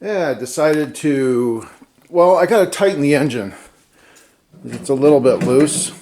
Yeah, I decided to, well, I gotta tighten the engine. It's a little bit loose.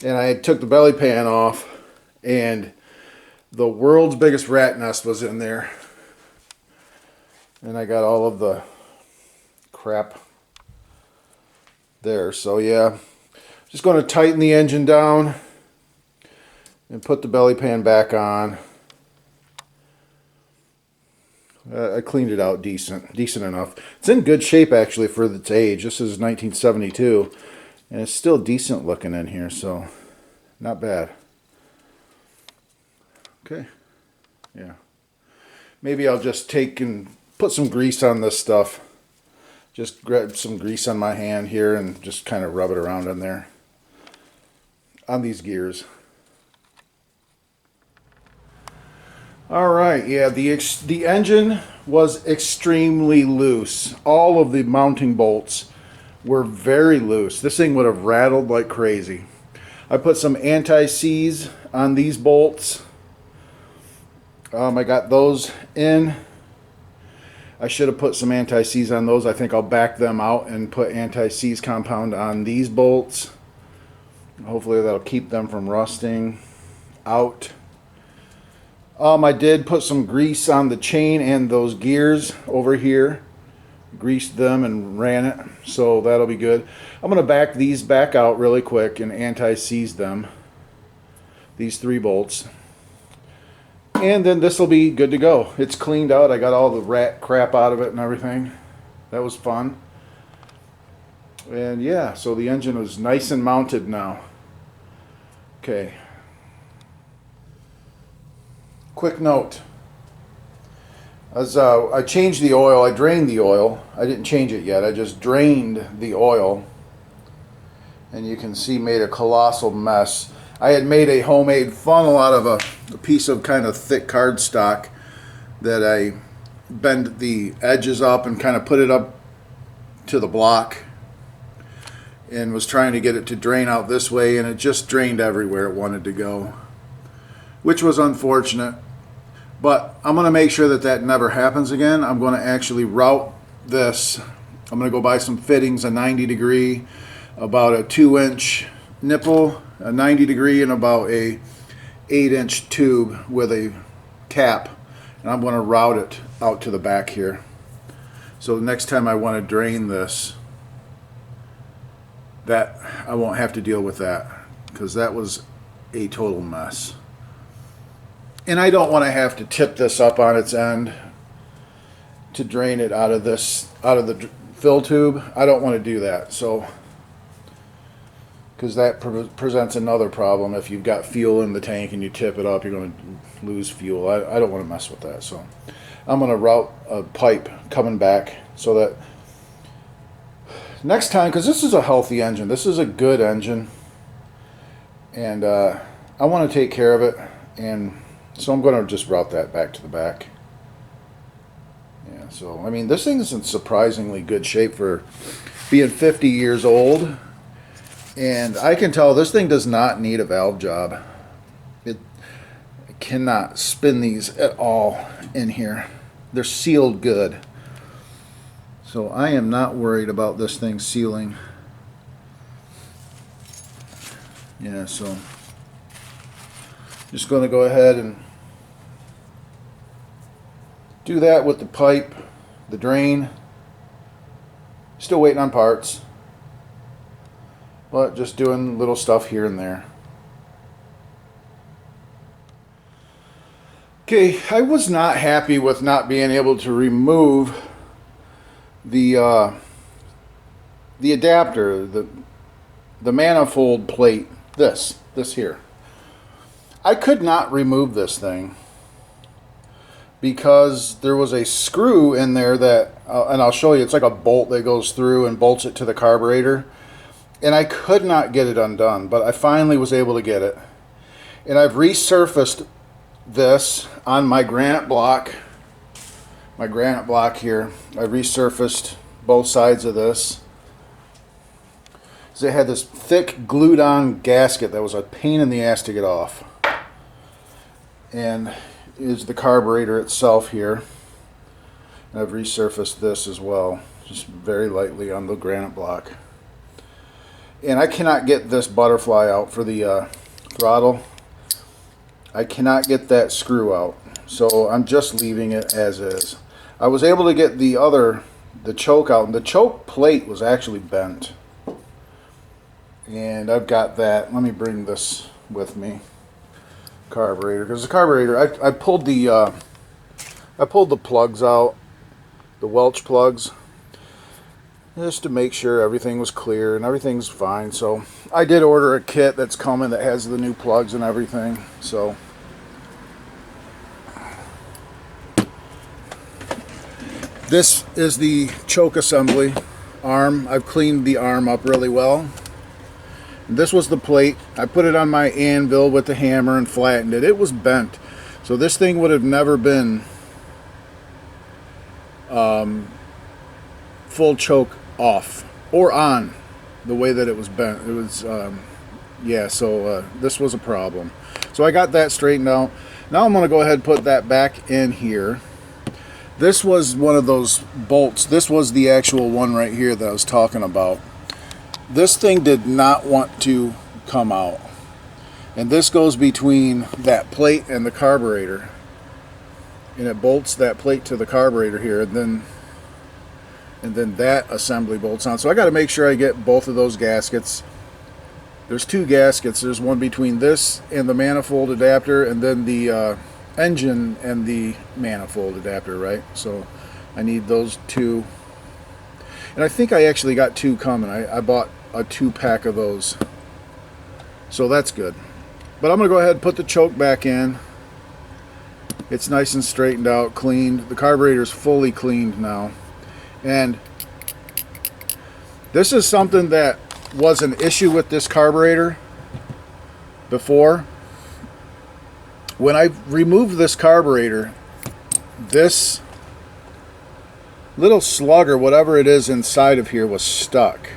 And I took the belly pan off and the world's biggest rat nest was in there. And I got all of the crap there. So yeah, just going to tighten the engine down and put the belly pan back on. I cleaned it out decent enough. It's in good shape actually for its age. This is 1972 and it's still decent looking in here, so not bad. Okay, yeah. Maybe I'll just take and put some grease on this stuff. Just grab some grease on my hand here and just kind of rub it around in there on these gears. Alright, yeah, the engine was extremely loose. All of the mounting bolts were very loose. This thing would have rattled like crazy. I put some anti-seize on these bolts. I got those in. I should have put some anti-seize on those. I think I'll back them out and put anti-seize compound on these bolts. Hopefully that'll keep them from rusting out. I did put some grease on the chain and those gears over here. Greased them and ran it, so that'll be good. I'm going to back these back out really quick and anti-seize them. These 3 bolts. And then this will be good to go. It's cleaned out. I got all the rat crap out of it and everything. That was fun. And yeah, so the engine was nice and mounted now. Okay. Quick note. As I changed the oil, I drained the oil. I didn't change it yet. I just drained the oil. And you can see made a colossal mess. I had made a homemade funnel out of a piece of kind of thick cardstock that I bent the edges up and kind of put it up to the block and was trying to get it to drain out this way, and it just drained everywhere it wanted to go, which was unfortunate. But I'm going to make sure that that never happens again. I'm going to actually route this. I'm going to go buy some fittings, a 90 degree, about a 2-inch nipple, a 90 degree, and about a 8-inch tube with a cap. And I'm going to route it out to the back here. So the next time I want to drain this, that I won't have to deal with that, because that was a total mess. And I don't want to have to tip this up on its end to drain it out of the fill tube. I don't want to do that. So, because that presents another problem. If you've got fuel in the tank and you tip it up, you're going to lose fuel. I don't want to mess with that. So I'm going to route a pipe coming back so that next time, because this is a healthy engine. This is a good engine. And I want to take care of it. And so I'm going to just route that back to the back. Yeah, so, I mean, this thing is in surprisingly good shape for being 50 years old. And I can tell this thing does not need a valve job. It cannot spin these at all in here. They're sealed good. So I am not worried about this thing sealing. Yeah, so just going to go ahead and do that with the pipe, the drain. Still waiting on parts, but just doing little stuff here and there. Okay, I was not happy with not being able to remove the adapter, the manifold plate, this here. I could not remove this thing because there was a screw in there that, and I'll show you, it's like a bolt that goes through and bolts it to the carburetor. And I could not get it undone, but I finally was able to get it. And I've resurfaced this on my granite block. My granite block here. I resurfaced both sides of this. So it had this thick glued on gasket that was a pain in the ass to get off. And is the carburetor itself here. And I've resurfaced this as well, just very lightly on the granite block. And I cannot get this butterfly out for the throttle. I cannot get that screw out, so I'm just leaving it as is. I was able to get the choke out, and the choke plate was actually bent. And I've got that. Let me bring this with me. Carburetor, because the carburetor, I pulled the plugs out, the Welch plugs, just to make sure everything was clear, and everything's fine. So I did order a kit that's coming that has the new plugs and everything. So this is the choke assembly arm. I've cleaned the arm up really well. This was the plate. I put it on my anvil with the hammer and flattened it. It was bent, so this thing would have never been full choke off or on the way that it was bent. It was yeah, so this was a problem. So I got that straightened out. Now I'm going to go ahead and put that back in here. This was one of those bolts. This was the actual one right here that I was talking about. This thing did not want to come out. And this goes between that plate and the carburetor. And it bolts that plate to the carburetor here, and then that assembly bolts on. So I got to make sure I get both of those gaskets. There's two gaskets. There's one between this and the manifold adapter, and then the engine and the manifold adapter, right? So I need those two. And I think I actually got two coming. I bought a 2-pack of those. So that's good. But I'm going to go ahead and put the choke back in. It's nice and straightened out, cleaned. The carburetor's fully cleaned now. And this is something that was an issue with this carburetor before. When I removed this carburetor, this little slug or whatever it is inside of here was stuck.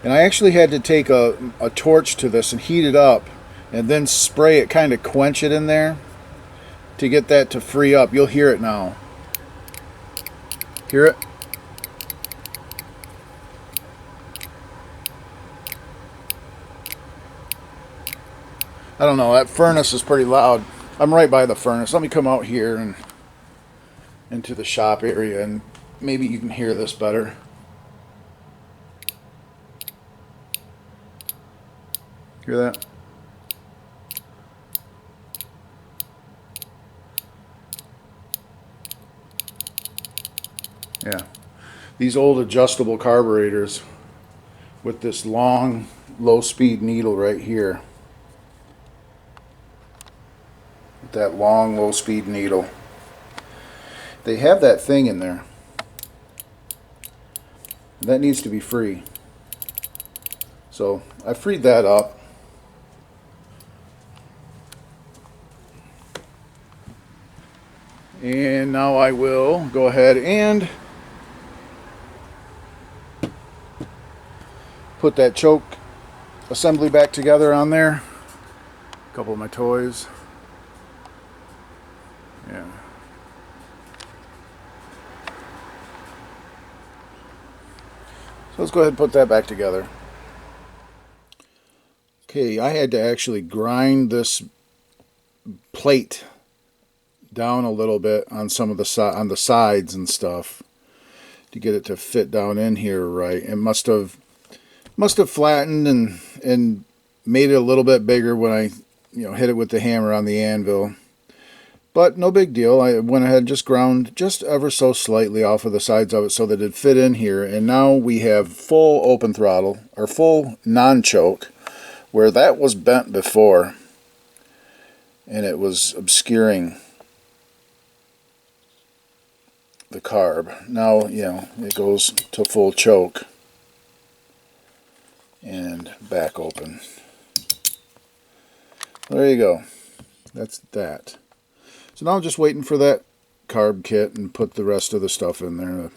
And I actually had to take a torch to this and heat it up and then spray it, kind of quench it in there to get that to free up. You'll hear it now. Hear it? I don't know, that furnace is pretty loud. I'm right by the furnace. Let me come out here and into the shop area, and maybe you can hear this better. Hear that? Yeah. These old adjustable carburetors with this long, low-speed needle right here. With that long, low-speed needle. They have that thing in there. That needs to be free. So I freed that up. And now I will go ahead and put that choke assembly back together on there. A couple of my toys. Yeah. So let's go ahead and put that back together. Okay, I had to actually grind this plate down a little bit on some of the on the sides and stuff to get it to fit down in here right. It must have flattened and made it a little bit bigger when I hit it with the hammer on the anvil. But no big deal. I went ahead and just ground just ever so slightly off of the sides of it so that it fit in here. And now we have full open throttle, or full non-choke, where that was bent before and it was obscuring the carb. Now, it goes to full choke and back open. There you go. That's that. So now I'm just waiting for that carb kit and put the rest of the stuff in there.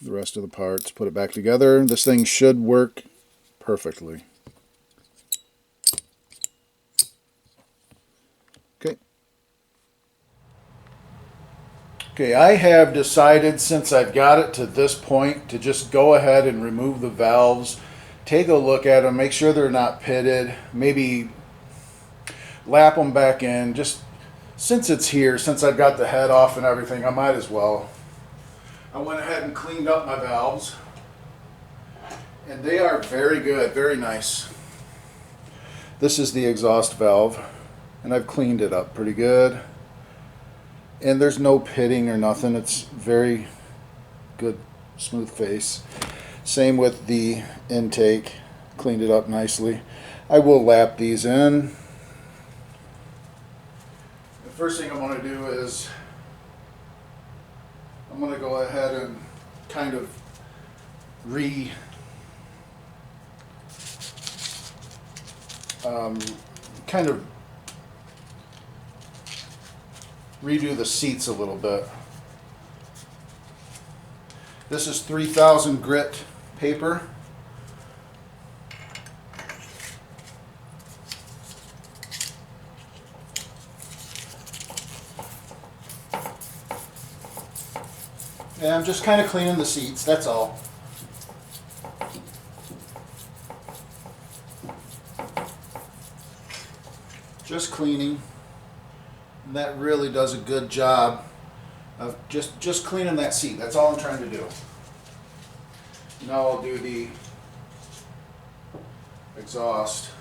The rest of the parts, put it back together. This thing should work perfectly. Okay. Okay, I have decided, since I've got it to this point, to just go ahead and remove the valves, take a look at them, make sure they're not pitted, maybe lap them back in. Just since it's here, since I've got the head off and everything, I might as well. I went ahead and cleaned up my valves, and they are very good, very nice. This is the exhaust valve, and I've cleaned it up pretty good. And there's no pitting or nothing. It's very good, smooth face. Same with the intake. Cleaned it up nicely. I will lap these in. The first thing I'm going to do is I'm going to go ahead and kind of redo the seats a little bit. This is 3000 grit paper. And I'm just kind of cleaning the seats, that's all. Just cleaning. And that really does a good job of just cleaning that seat. That's all I'm trying to do. Now I'll do the exhaust.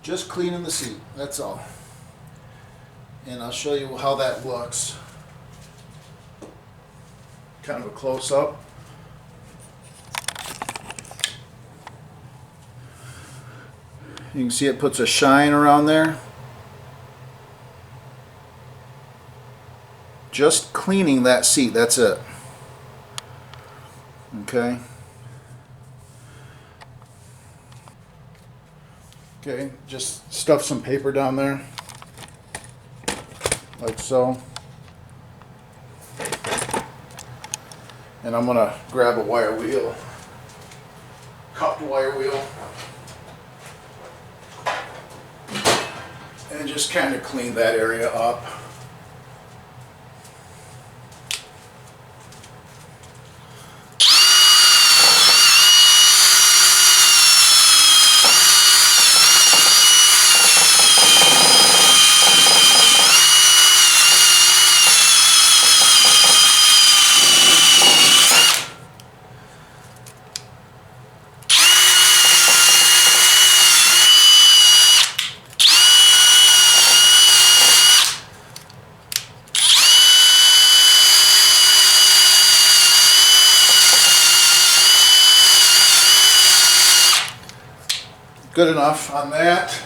Just cleaning the seat, that's all. And I'll show you how that looks. Kind of a close-up. You can see it puts a shine around there. Just cleaning that seat, that's it. Okay. Okay, just stuff some paper down there, like so. And I'm gonna grab a wire wheel, cupped wire wheel, and just kind of clean that area up. Good enough on that.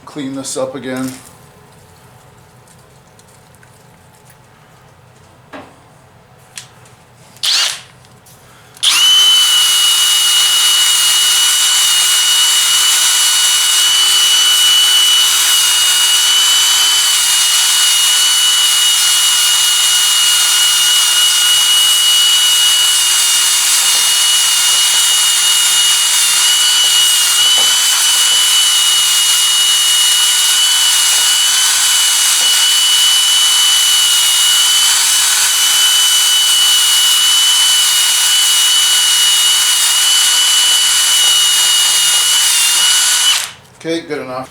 Clean this up again. Okay, good enough.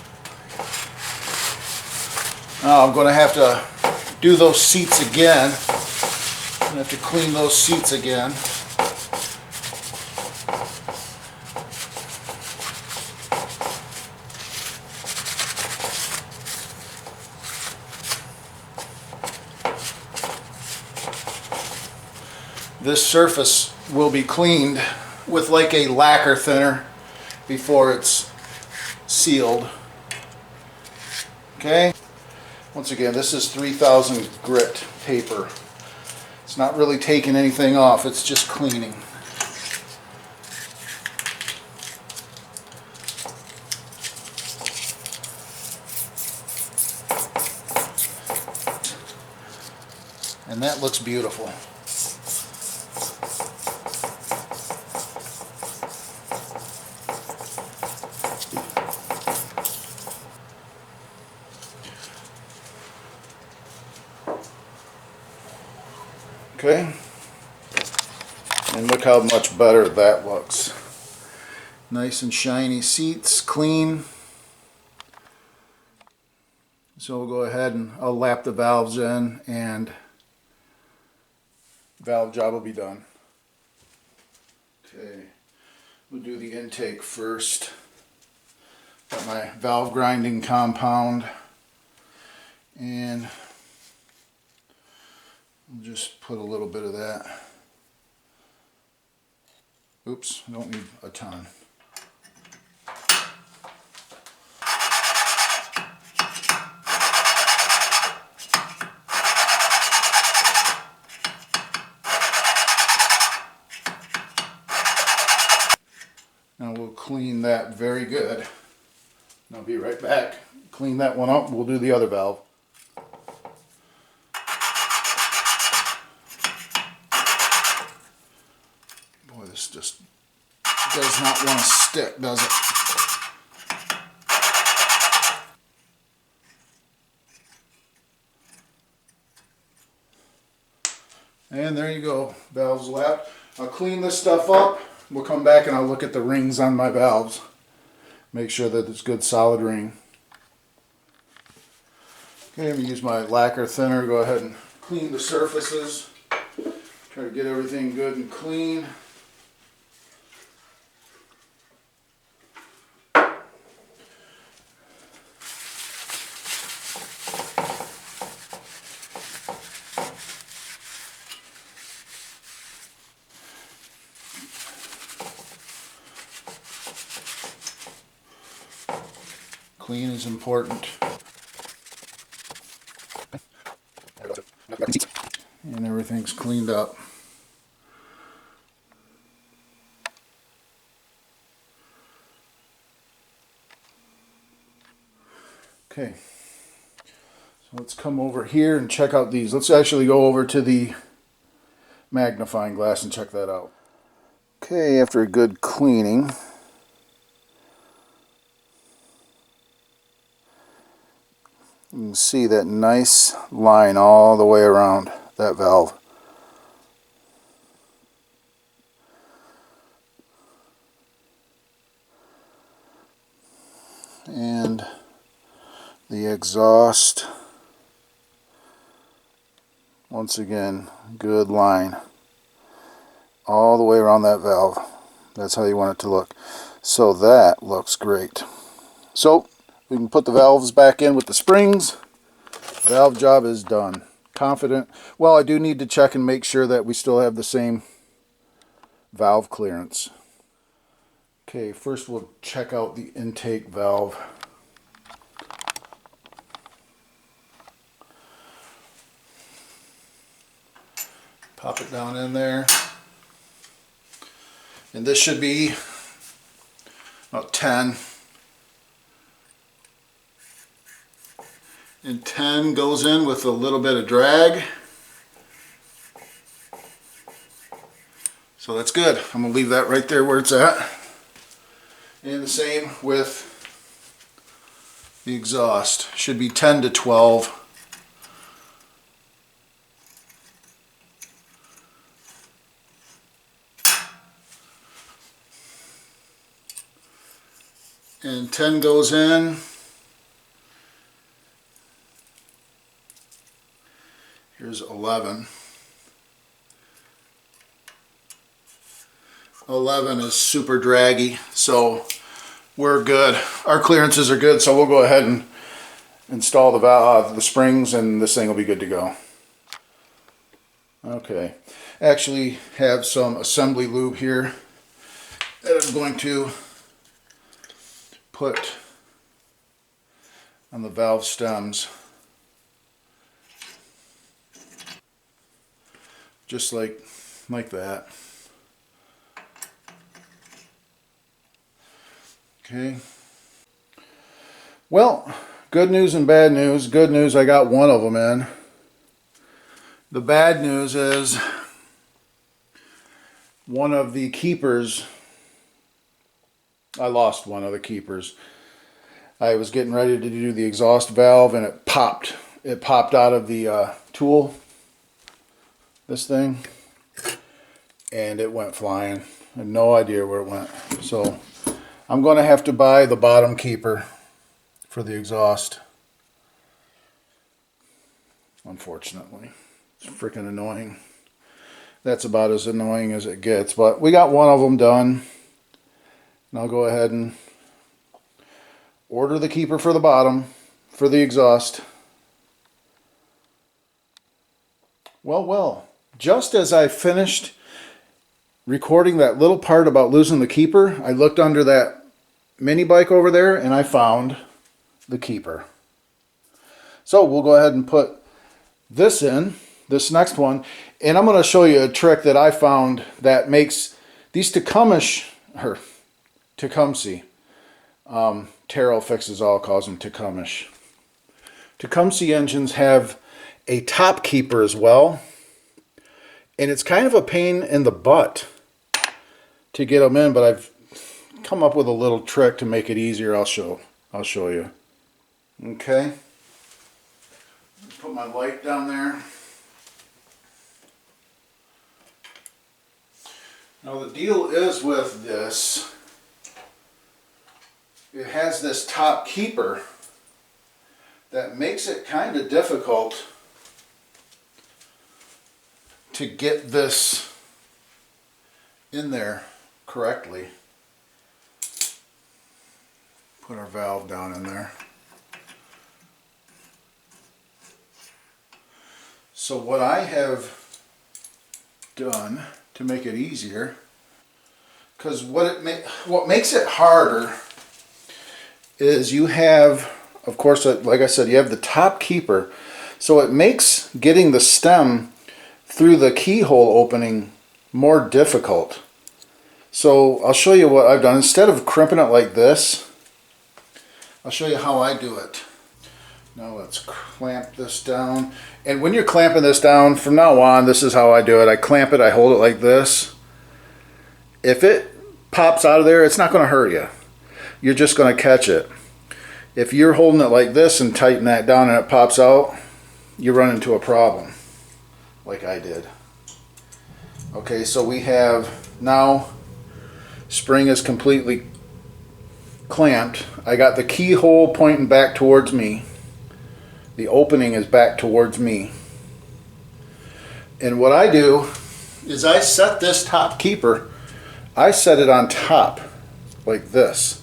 Now I'm going to have to do those seats again. I'm going to have to clean those seats again. This surface will be cleaned with like a lacquer thinner before it's sealed. Okay, Once again, this is 3000 grit paper. It's not really taking anything off, it's just cleaning. And that looks beautiful. Okay, and look how much better that looks. Nice and shiny seats, clean. So we'll go ahead and I'll lap the valves in and valve job will be done. Okay, we'll do the intake first. Got my valve grinding compound, and we'll just put a little bit of that. Oops, I don't need a ton. Now we'll clean that very good. I'll be right back. Clean that one up, we'll do the other valve. Boy, this just does not want to stick, does it? And there you go, valves lapped. I'll clean this stuff up. We'll come back and I'll look at the rings on my valves. Make sure that it's good solid ring. Okay, I'm going to use my lacquer thinner. Go ahead and clean the surfaces. Try to get everything good and clean. Clean is important. And everything's cleaned up. Okay, so let's come over here and check out these. Let's actually go over to the magnifying glass and check that out. Okay, after a good cleaning, you can see that nice line all the way around that valve. And the exhaust, once again, good line all the way around that valve. That's how you want it to look. So that looks great. So we can put the valves back in with the springs. Valve job is done. Confident. Well, I do need to check and make sure that we still have the same valve clearance. Okay, first we'll check out the intake valve. Pop it down in there. And this should be about 10. And 10 goes in with a little bit of drag. So that's good. I'm going to leave that right there where it's at. And the same with the exhaust. Should be 10 to 12. And 10 goes in. Here's 11. 11 is super draggy, so we're good. Our clearances are good, so we'll go ahead and install the springs, and this thing will be good to go. Okay, actually have some assembly lube here that I'm going to put on the valve stems. just like that. Okay. Well, good news and bad news. Good news, I got one of them in. The bad news is one of the keepers, I lost one of the keepers. I was getting ready to do the exhaust valve and it popped. It popped out of the tool, this thing, and it went flying. I had no idea where it went. So I'm going to have to buy the bottom keeper for the exhaust. Unfortunately. It's freaking annoying. That's about as annoying as it gets, but we got one of them done. And I'll go ahead and order the keeper for the bottom for the exhaust. Well, just as I finished recording that little part about losing the keeper, I looked under that mini bike over there and I found the keeper. So we'll go ahead and put this in, this next one, and I'm going to show you a trick that I found that makes these Tecumseh, Terrell Fixes All calls them Tecumseh. Tecumseh engines have a top keeper as well, and it's kind of a pain in the butt to get them in, but I've come up with a little trick to make it easier. I'll show you. Okay, put my light down there. Now the deal is with this, it has this top keeper that makes it kind of difficult to get this in there correctly. Put our valve down in there. So what I have done to make it easier, because what makes it harder is you have, of course, like I said, you have the top keeper, so it makes getting the stem through the keyhole opening more difficult. So I'll show you what I've done. Instead of crimping it like this, I'll show you how I do it. Now let's clamp this down. And when you're clamping this down, from now on, this is how I do it. I clamp it, I hold it like this. If it pops out of there, it's not going to hurt you. You're just going to catch it. If you're holding it like this and tighten that down and it pops out, you run into a problem, like I did. Okay, so we have now, spring is completely clamped. I got the keyhole pointing back towards me. The opening is back towards me. And what I do is I set this top keeper, I set it on top like this,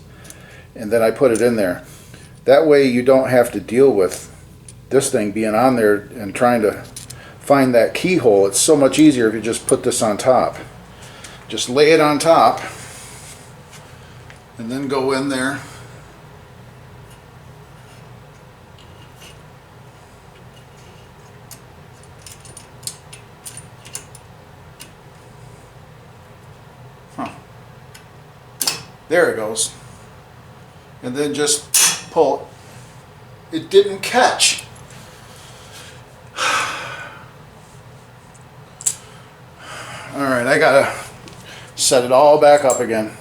and then I put it in there. That way you don't have to deal with this thing being on there and trying to find that keyhole. It's so much easier if you just put this on top. Just lay it on top and then go in there. There it goes. And then just pull it. It didn't catch. Alright, I gotta set it all back up again.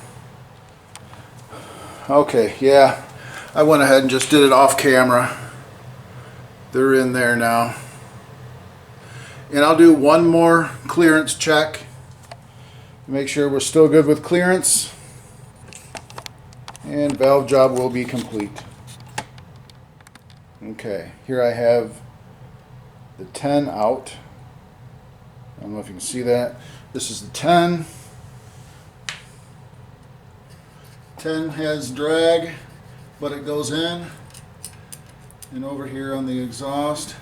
Okay, yeah, I went ahead and just did it off camera. They're in there now. And I'll do one more clearance check. Make sure we're still good with clearance. And valve job will be complete. Okay, here I have the 10 out. I don't know if you can see that. This is the 10. 10 has drag, but it goes in. And over here on the exhaust,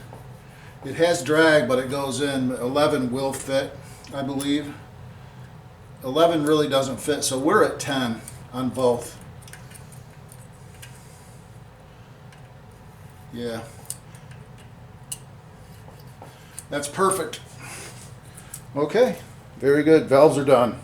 it has drag, but it goes in. 11 will fit, I believe. 11 really doesn't fit, so we're at 10 on both. Yeah, that's perfect. Okay, very good. Valves are done.